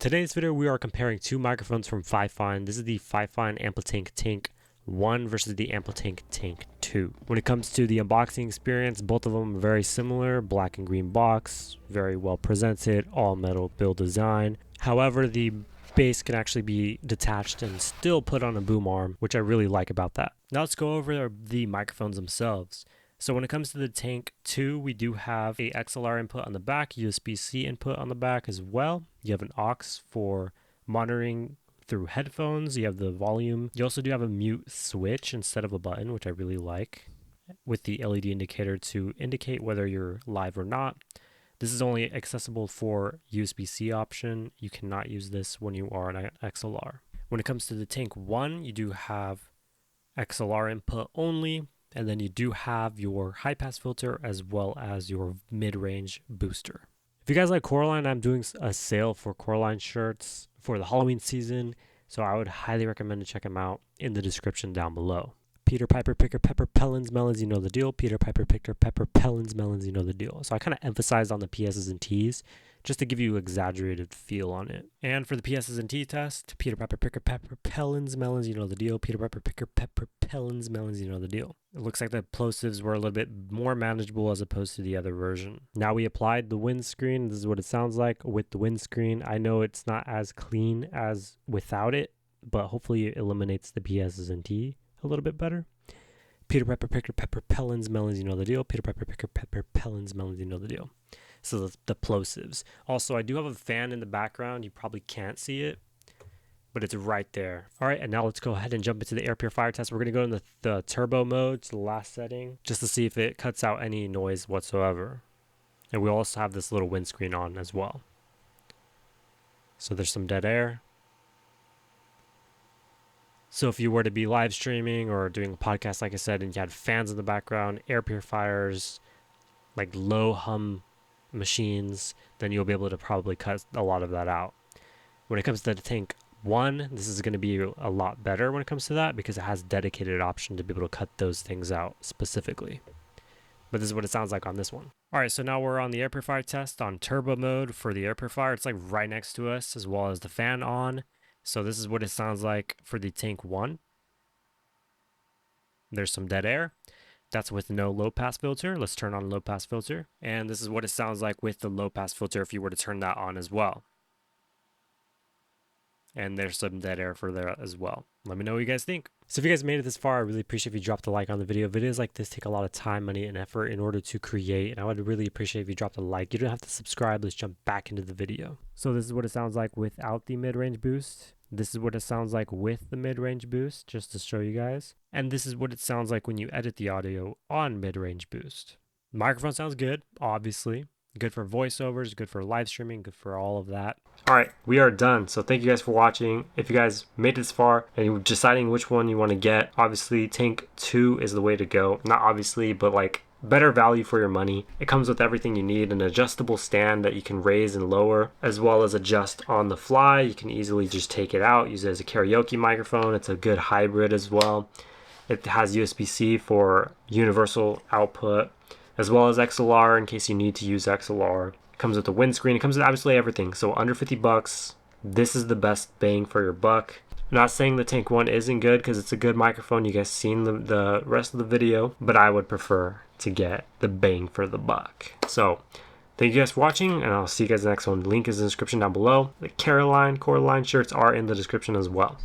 Today's video, we are comparing two microphones from FIFINE. This is the FIFINE AmpliTank Tank 1 versus the AmpliTank Tank 2. When it comes to the unboxing experience, both of them are very similar. Black and green box, very well presented, all metal build design. However, the base can actually be detached and still put on a boom arm, which I really like about that. Now let's go over the microphones themselves. So when it comes to the Tank 2, we do have a XLR input on the back, USB-C input on the back as well. You have an aux for monitoring through headphones. You have the volume. You also do have a mute switch instead of a button, which I really like, with the LED indicator to indicate whether you're live or not. This is only accessible for USB-C option. You cannot use this when you are on an XLR. When it comes to the Tank 1, you do have XLR input only. And then you do have your high pass filter as well as your mid-range booster. If you guys like Coraline, I'm doing a sale for Coraline Shirts for the Halloween season. So I would highly recommend to check them out in the description down below. Peter Piper Picker Pepper Pellins Melons, you know the deal. Peter Piper Picker Pepper Pellins Melons, you know the deal. So I kind of emphasized on the PS's and T's just to give you exaggerated feel on it. And for the PS's and T test, Peter Piper Picker Pepper Pellins Melons, you know the deal. Peter Piper Picker Pepper Pellins Melons, you know the deal. It looks like the plosives were a little bit more manageable as opposed to the other version. Now we applied the windscreen. This is what it sounds like with the windscreen. I know it's not as clean as without it, but hopefully it eliminates the PS's and T a little bit better. Peter Piper Picker Pepper Pellins Melons, you know the deal. Peter Piper Picker Pepper Pellins Melons, you know the deal. So the plosives. Also, I do have a fan in the background. You probably can't see it, but it's right there. All right, and now let's go ahead and jump into the air purifier test. We're going to go in the turbo mode to the last setting just to see if it cuts out any noise whatsoever. And we also have this little windscreen on as well. So there's some dead air. So if you were to be live streaming or doing a podcast, like I said, and you had fans in the background, air purifiers, like low hum machines, then you'll be able to probably cut a lot of that out. When it comes to the Tank 1, this is going to be a lot better when it comes to that because it has dedicated option to be able to cut those things out specifically. But this is what it sounds like on this one. All right, so now we're on the air purifier test on turbo mode for the air purifier. It's like right next to us as well as the fan on. So this is what it sounds like for the Tank 1. There's some dead air. That's with no low pass filter. Let's turn on low pass filter. And this is what it sounds like with the low pass filter if you were to turn that on as well. And there's some dead air for there as well. Let me know what you guys think. So if you guys made it this far, I really appreciate if you dropped a like on the video. Videos like this take a lot of time, money, and effort in order to create. And I would really appreciate if you dropped a like. You don't have to subscribe. Let's jump back into the video. So this is what it sounds like without the mid-range boost. This is what it sounds like with the mid-range boost, just to show you guys. And this is what it sounds like when you edit the audio on mid-range boost. The microphone sounds good, obviously. Good for voiceovers, good for live streaming, good for all of that. All right, we are done. So thank you guys for watching. If you guys made it this far and you're deciding which one you want to get, obviously Tank 2 is the way to go. Not obviously, but like better value for your money. It comes with everything you need, an adjustable stand that you can raise and lower, as well as adjust on the fly. You can easily just take it out, use it as a karaoke microphone. It's a good hybrid as well. It has USB-C for universal output, as well as XLR in case you need to use XLR. It comes with a windscreen. It comes with absolutely everything. So under 50 bucks, this is the best bang for your buck. I'm not saying the Tank 1 isn't good because it's a good microphone. You guys seen the rest of the video, but I would prefer to get the bang for the buck. So thank you guys for watching, and I'll see you guys in the next one. Link is in the description down below. The Coraline shirts are in the description as well.